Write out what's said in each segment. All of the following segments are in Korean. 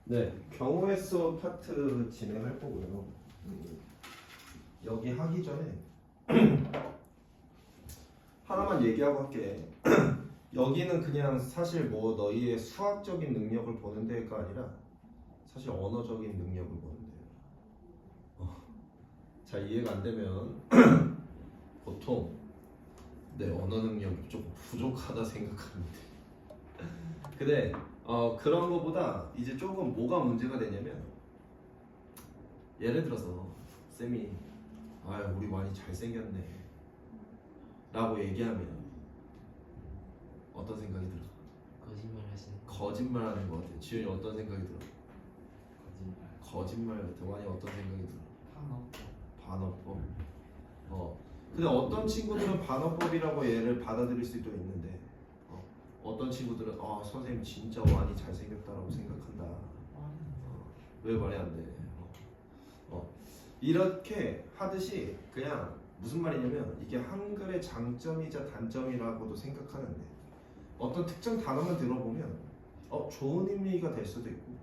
네, 경우의 수 파트 진행할 거고요. 여기 하기 전에 하나만 얘기하고 할게. 여기는 그냥 사실 뭐 너희의 수학적인 능력을 보는 데가 아니라 사실 언어적인 능력을 보는 데예요. 잘 이해가 안 되면 보통 내 언어 능력이 조금 부족하다 생각하는데 근데 그런 거보다 이제 조금 뭐가 문제가 되냐면 예를 들어서 쌤이 우리 많이 잘생겼네 라고 얘기하면 어떤 생각이 들어? 거짓말 하시는 거짓말 하는 거 같아. 지훈이 어떤 생각이 들어? 거짓말. 거짓말 같아. 많이 어떤 생각이 들어? 반없고. 반어법. 근데 어떤 친구들은 반어법이라고 얘를 받아들일 수도 있는데 어떤 친구들은 선생님 진짜 많이 잘생겼다라고 생각한다. 왜 말이 안 돼? 이렇게 하듯이 그냥 무슨 말이냐면 이게 한글의 장점이자 단점이라고도 생각하는데 어떤 특정 단어만 들어보면 좋은 의미가 될 수도 있고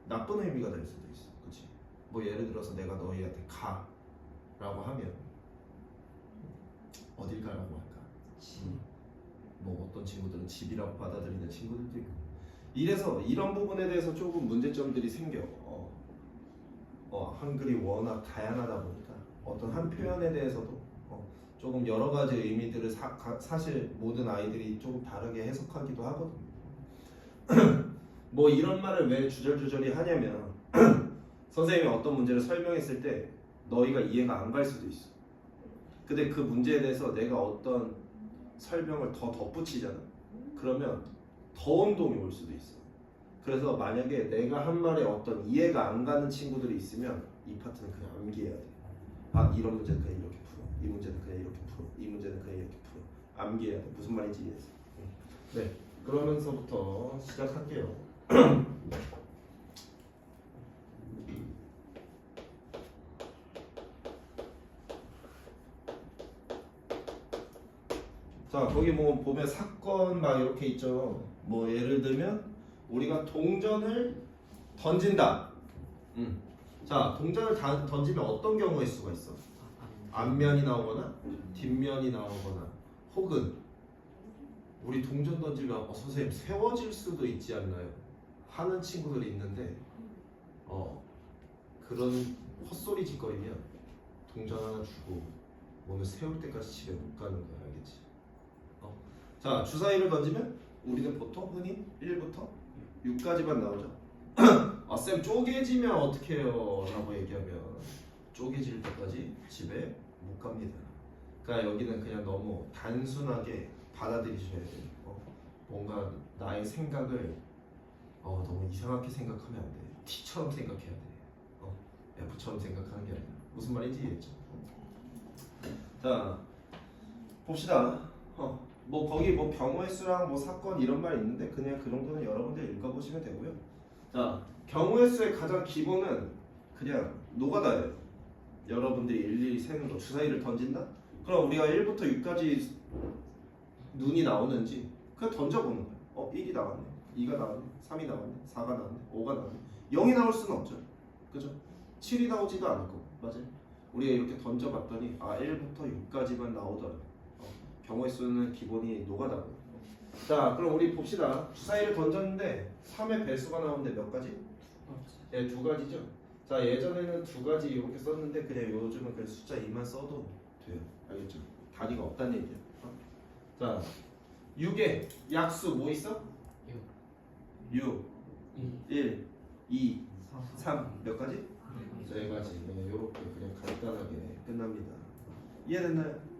나쁜 의미가 될 수도 있어. 그렇지? 뭐 예를 들어서 내가 너희한테 가라고 하면 어딜 가라고 할까? 뭐 어떤 친구들은 집이라고 받아들이는 친구들도 있고 이래서 이런 부분에 대해서 조금 문제점들이 생겨. 한글이 워낙 다양하다 보니까 어떤 한 표현에 대해서도 조금 여러 가지 의미들을 사실 모든 아이들이 조금 다르게 해석하기도 하거든요. 뭐 이런 말을 왜 주저주저리 하냐면 선생님이 어떤 문제를 설명했을 때 너희가 이해가 안 갈 수도 있어. 근데 그 문제에 대해서 내가 어떤 설명을 더 덧붙이잖아. 그러면 더 혼동이 올 수도 있어. 그래서 만약에 내가 한 말에 어떤 이해가 안 가는 친구들이 있으면 이 파트는 그냥 암기해야 돼. 이런 문제는 그냥 이렇게 풀어. 이 문제는 그냥 이렇게 풀어. 이 문제는 그냥 이렇게 풀어. 암기해야 돼. 무슨 말인지 이해했어. 네, 그러면서부터 시작할게요. 자, 거기 뭐 보면 사건 막 이렇게 있죠. 뭐 예를 들면 우리가 동전을 던진다. 자, 동전을 던지면 어떤 경우의 수가 있어? 앞면이 나오거나 뒷면이 나오거나 혹은 우리 동전 던지면 선생님 세워질 수도 있지 않나요? 하는 친구들이 있는데 그런 헛소리 짓거리면 동전 하나 주고 오늘 세울 때까지 집에 못 가는 거야. 알겠지? 자, 주사위를 던지면 우리는 보통 흔히 1부터 6까지만 나오죠. 쌤 쪼개지면 어떻게 해요? 라고 얘기하면 쪼개질 때까지 집에 못 갑니다. 그러니까 여기는 그냥 너무 단순하게 받아들이셔야 돼요. 뭔가 나의 생각을 너무 이상하게 생각하면 안 돼. T처럼 생각해야 돼. F처럼 생각하는 게 아니라 무슨 말인지 이해했죠? 자, 봅시다. 뭐 거기 뭐 경우의 수랑 뭐 사건 이런 말 있는데 그냥 그 정도는 여러분들 읽어보시면 되고요. 자, 경우의 수의 가장 기본은 그냥 노가다예요. 여러분들이 일일이 세는 거. 주사위를 던진다? 그럼 우리가 1부터 6까지 눈이 나오는지 그냥 던져보는 거예요. 1이 나왔네, 2가 나왔네, 3이 나왔네, 4가 나왔네, 5가 나왔네. 0이 나올 수는 없죠. 그죠? 7이 나오지도 않을 거고. 맞아요? 우리가 이렇게 던져봤더니 1부터 6까지만 나오더라고요. 경우의 수는 기본이 노가다고. 자, 그럼 우리 봅시다. 주사위를 던졌는데 3의 배수가 나오는데 몇 가지? 네, 2가지죠. 자, 예전에는 2가지 이렇게 썼는데 그냥 요즘은 그냥 숫자 2만 써도 돼요. 알겠죠? 단위가 없다는 얘기야. 자, 6의 약수 뭐 있어? 6, 1, 2, 3 몇 가지? 4가지. 네, 요렇게 그냥 간단하게 끝납니다. 이해됐나요?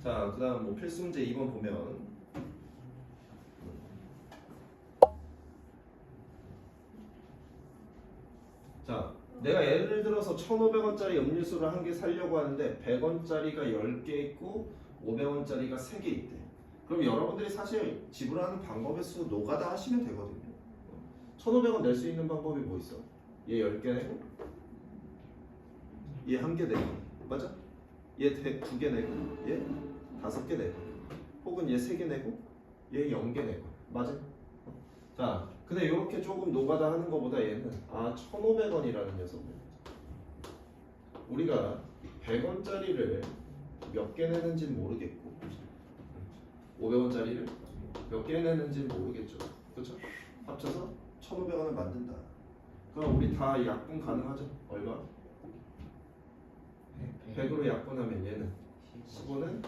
자, 그 다음 뭐 필수 문제 2번 보면 자, 내가 예를 들어서 1,500원짜리 음료수를 한 개 사려고 하는데 100원짜리가 10개 있고 500원짜리가 3개 있대. 그럼 여러분들이 사실 지불하는 방법의 수 노가다 하시면 되거든요. 1,500원 낼 수 있는 방법이 뭐 있어? 얘 10개 내고 얘 1개 내고 맞아? 얘 2개 내고 얘 5개 내고 혹은 얘 3개 내고 얘 0개 내고 맞아? 자, 그 근데 이렇게 조금 노가다 하는 것보다 얘는 1,500원이라는 녀석을 우리가 100원짜리를 몇 개 내는지는 모르겠고 500원짜리를 몇 개 내는지는 모르겠죠. 그렇죠? 합쳐서 1,500원을 만든다. 그럼 우리 다 약분 가능하죠? 얼마? 100으로 약분하면 얘는 15는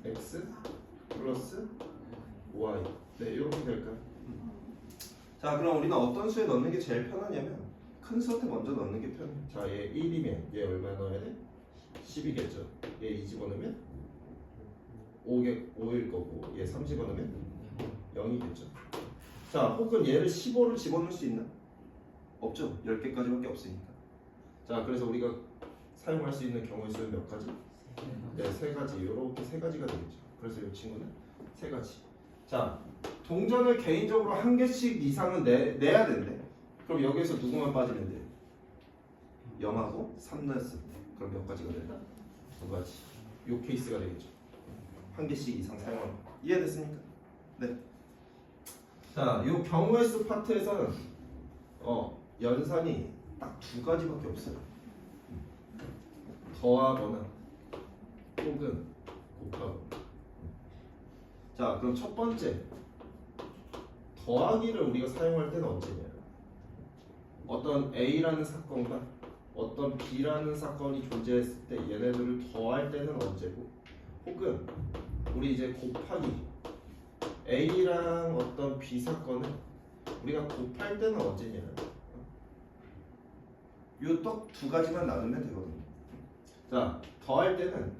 x 플러스 y. 네, 이렇게 될까요? 자, 그럼 우리는 어떤 수에 넣는 게 제일 편하냐면 큰 수한테 먼저 넣는 게 편해. 자, 얘 1이면 얘 얼마 넣어야 돼? 10이겠죠. 얘 2 집어넣으면 5일 거고 얘 3 집어넣으면 0이겠죠. 자, 혹은 얘를 15를 집어넣을 수 있나? 없죠. 10개까지밖에 없으니까. 자, 그래서 우리가 사용할 수 있는 경우의 수는 몇 가지? 네, 3가지. 이렇게 3가지가 되겠죠. 그래서 이 친구는 3가지. 자, 동전을 개인적으로 1개씩 이상은 내야 된대. 그럼 여기에서 누구만 빠지면 돼요? 0하고 3 넣었을 때. 그럼 몇 가지가 된다? 2가지. 요 케이스가 되겠죠. 1개씩 이상 사용하는 거. 이해됐습니까? 네. 자, 요 경우의 수 파트에서는 연산이 딱 2가지밖에 없어요. 더하거나 혹은 곱하거나. 자, 그럼 첫 번째 더하기를 우리가 사용할 때는 언제냐? 어떤 A라는 사건과 어떤 B라는 사건이 존재했을 때 얘네들을 더할 때는 언제고, 혹은 우리 이제 곱하기 A랑 어떤 B 사건을 우리가 곱할 때는 언제냐? 요 딱 2가지만 나누면 되거든요. 자, 더할 때는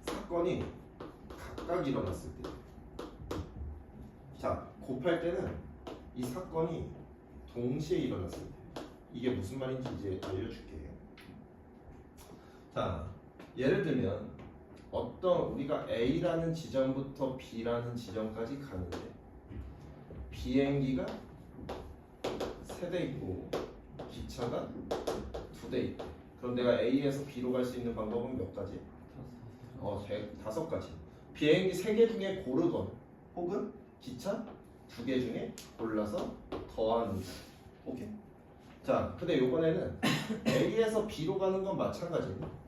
사건이 각각 일어났을 때. 자, 곱할 때는 이 사건이 동시에 일어났을 때. 이게 무슨 말인지 이제 알려줄게요. 자, 예를 들면 어떤 우리가 A라는 지점부터 B라는 지점까지 가는데 비행기가 3대 있고 기차가 2대 있대. 그럼 내가 A에서 B로 갈 수 있는 방법은 몇 가지? 5가지. 비행기 3개 중에 고르거나 혹은 기차 2개 중에 골라서 더하는 거. 오케이? 자, 근데 이번에는 A에서 B로 가는 건 마찬가지예요.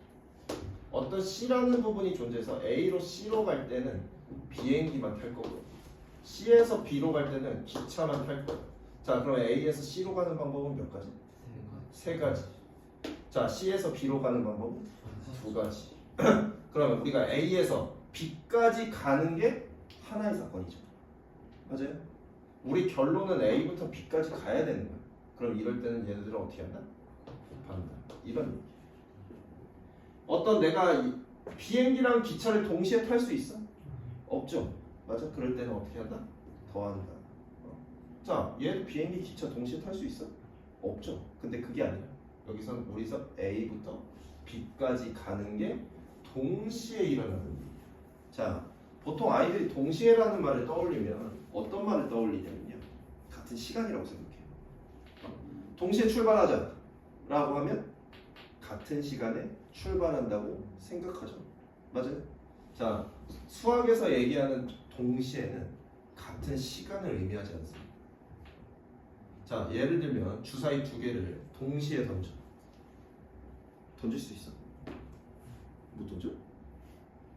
어떤 C라는 부분이 존재해서 A로 C로 갈 때는 비행기만 탈 거고 C에서 B로 갈 때는 기차만 탈 거예요. 자, 그럼 A에서 C로 가는 방법은 몇 가지? 3가지. 자, C에서 B로 가는 방법은 2가지. 그러면 우리가 A에서 B까지 가는 게 하나의 사건이죠. 맞아요? 우리 결론은 A부터 B까지 가야 되는 거야. 그럼 이럴 때는 얘네들은 어떻게 한다? 곱한다. 이런 얘기. 어떤 내가 비행기랑 기차를 동시에 탈 수 있어? 없죠. 맞아? 그럴 때는 어떻게 한다? 더한다. 자, 얘 비행기 기차 동시에 탈 수 있어? 없죠. 근데 그게 아니라 여기서는 우리서 A부터 B까지 가는 게 동시에 일어나는 일. 자, 보통 아이들이 동시에라는 말을 떠올리면 어떤 말을 떠올리냐면요, 같은 시간이라고 생각해요. 동시에 출발하자 라고 하면 같은 시간에 출발한다고 생각하죠. 맞아요? 자, 수학에서 얘기하는 동시에는 같은 시간을 의미하지 않습니다. 자, 예를 들면 주사위 2개를 동시에 던져. 던질 수 있어? 못 던져?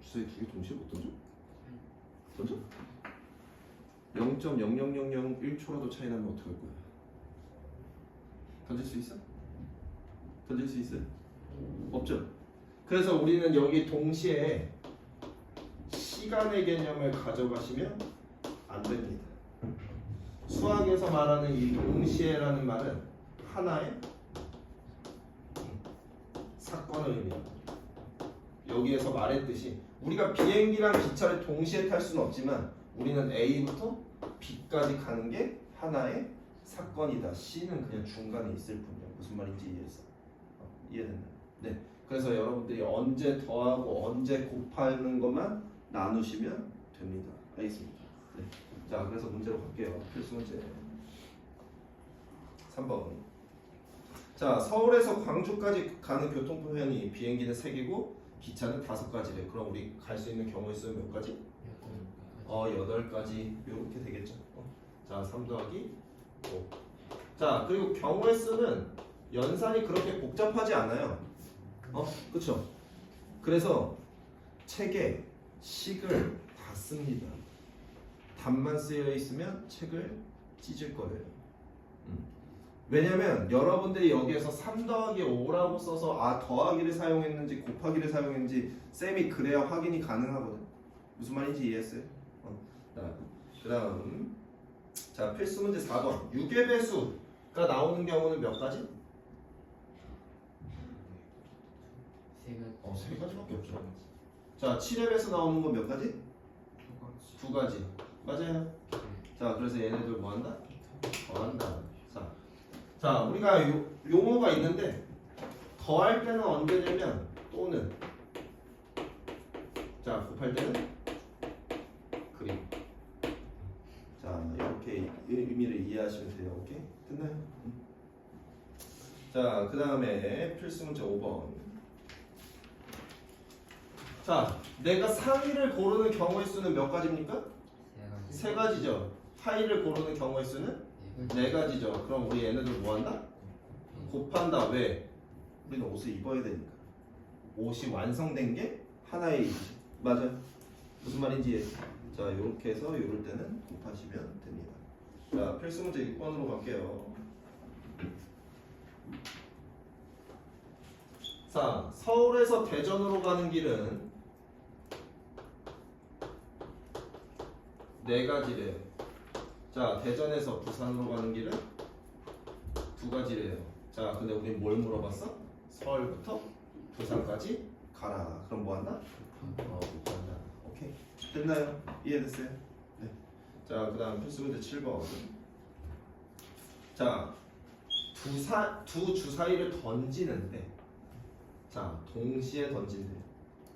주사위 2개 동시에 못 던져? 던져? 0.00001초라도 차이 나면 어떡할 거야? 던질 수 있어? 던질 수 있어요? 없죠? 그래서 우리는 여기 동시에 시간의 개념을 가져가시면 안 됩니다. 수학에서 말하는 이 동시에라는 말은 하나의 사건을 의미합니다. 여기에서 말했듯이 우리가 비행기랑 기차를 동시에 탈 수는 없지만 우리는 A부터 B까지 가는 게 하나의 사건이다. C는 그냥 중간에 있을 뿐이야. 무슨 말인지 이해했어? 이해됐나요? 네. 그래서 여러분들이 언제 더하고 언제 곱하는 것만 나누시면 됩니다. 알겠습니다. 네. 자, 그래서 문제로 갈게요. 필수 문제 3번. 자, 서울에서 광주까지 가는 교통편이 비행기는 3개고 기차는 5가지래. 그럼 우리 갈 수 있는 경우의 수는 몇 가지? 8가지. 이렇게 되겠죠. 자, 3 더하기 5. 자, 그리고 경우의 수는 연산이 그렇게 복잡하지 않아요. 그쵸? 그래서 책에 식을 다 씁니다. 답만 쓰여 있으면 책을 찢을 거예요. 왜냐면 여러분들이 여기에서 3 더하기 5라고 써서 더하기를 사용했는지 곱하기를 사용했는지 쌤이 그래야 확인이 가능하거든. 무슨 말인지 이해했어요? 그 다음 자, 필수 문제 4번 6의 배수가 나오는 경우는 몇 가지? 세 가지밖에 없죠. 자, 7의 배수 나오는 건 몇 가지? 두 가지. 맞아요. 자, 그래서 얘네들 뭐 한다? 더한다. 자, 우리가 용어가 있는데 더할 때는 언제 되면 또는, 자, 곱할 때는 그리고. 자, 이렇게 의미를 이해하시면 돼요. 오케이? 됐나요? 자, 그 다음에 필수 문제 5번. 자, 내가 상위를 고르는 경우의 수는 몇 가지입니까? 세 가지죠. 하위를 고르는 경우의 수는 네 가지죠. 그럼 우리 얘네들 뭐 한다? 곱한다. 왜? 우리는 옷을 입어야 되니까. 옷이 완성된 게 하나의 이지. 맞아요. 무슨 말인지 이해해. 자, 이렇게 해서 이럴 때는 곱하시면 됩니다. 자, 필수 문제 6번으로 갈게요. 자, 서울에서 대전으로 가는 길은 네 가지래요. 자, 대전에서 부산으로 가는 길은 두 가지래요. 자, 근데 우리 뭘 물어봤어? 서울부터 부산까지 가라. 그럼 뭐 한다? 곱한다. 오케이. 됐나요? 이해됐어요? 네. 자, 그 다음 필수 문제 7번. 자, 두 주사위를 던지는데, 자, 동시에 던진대.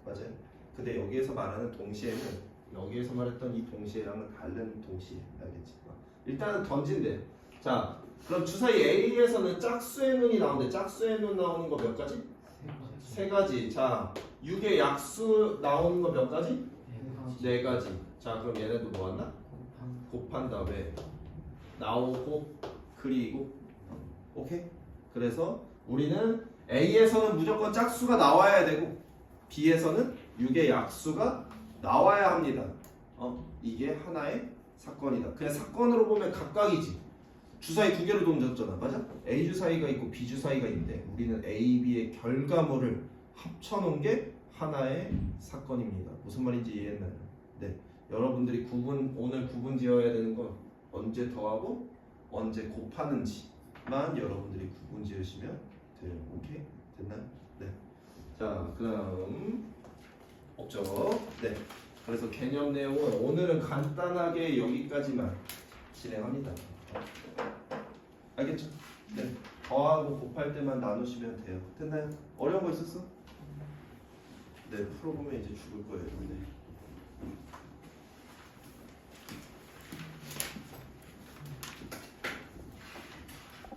맞아요? 근데 여기에서 말하는 동시에는 여기에서 말했던 이 동시에랑은 다른 동시에. 알겠지? 일단은 던진대. 자, 그럼 주사위 A에서는 짝수의 눈이 나오는데 짝수의 눈 나오는 거 몇 가지? 세 가지. 자, 6의 약수 나오는 거 몇 가지? 네 가지. 자, 그럼 얘네도 뭐 한다? 곱한다. 왜? 나오고 그리고. 오케이? 그래서 우리는 A에서는 무조건 짝수가 나와야 되고 B에서는 6의 약수가 나와야 합니다. 이게 하나의 사건이다. 그냥 사건으로 보면 각각이지. 주사위 두 개를 던졌잖아. 맞아? A 주사위가 있고 B 주사위가 있는데 우리는 A, B의 결과물을 합쳐놓은 게 하나의 사건입니다. 무슨 말인지 이해했나요? 네. 여러분들이 오늘 구분 지어야 되는 건 언제 더하고 언제 곱하는지만 여러분들이 구분 지으시면 돼요. 오케이? 됐나요? 네. 자, 그 다음 없죠? 네. 그래서 개념 내용은 오늘은 간단하게 여기까지만 진행합니다. 알겠죠? 네. 더하고 곱할 때만 나누시면 돼요. 됐나요? 어려운 거 있었어? 네. 풀어보면 이제 죽을 거예요. 네.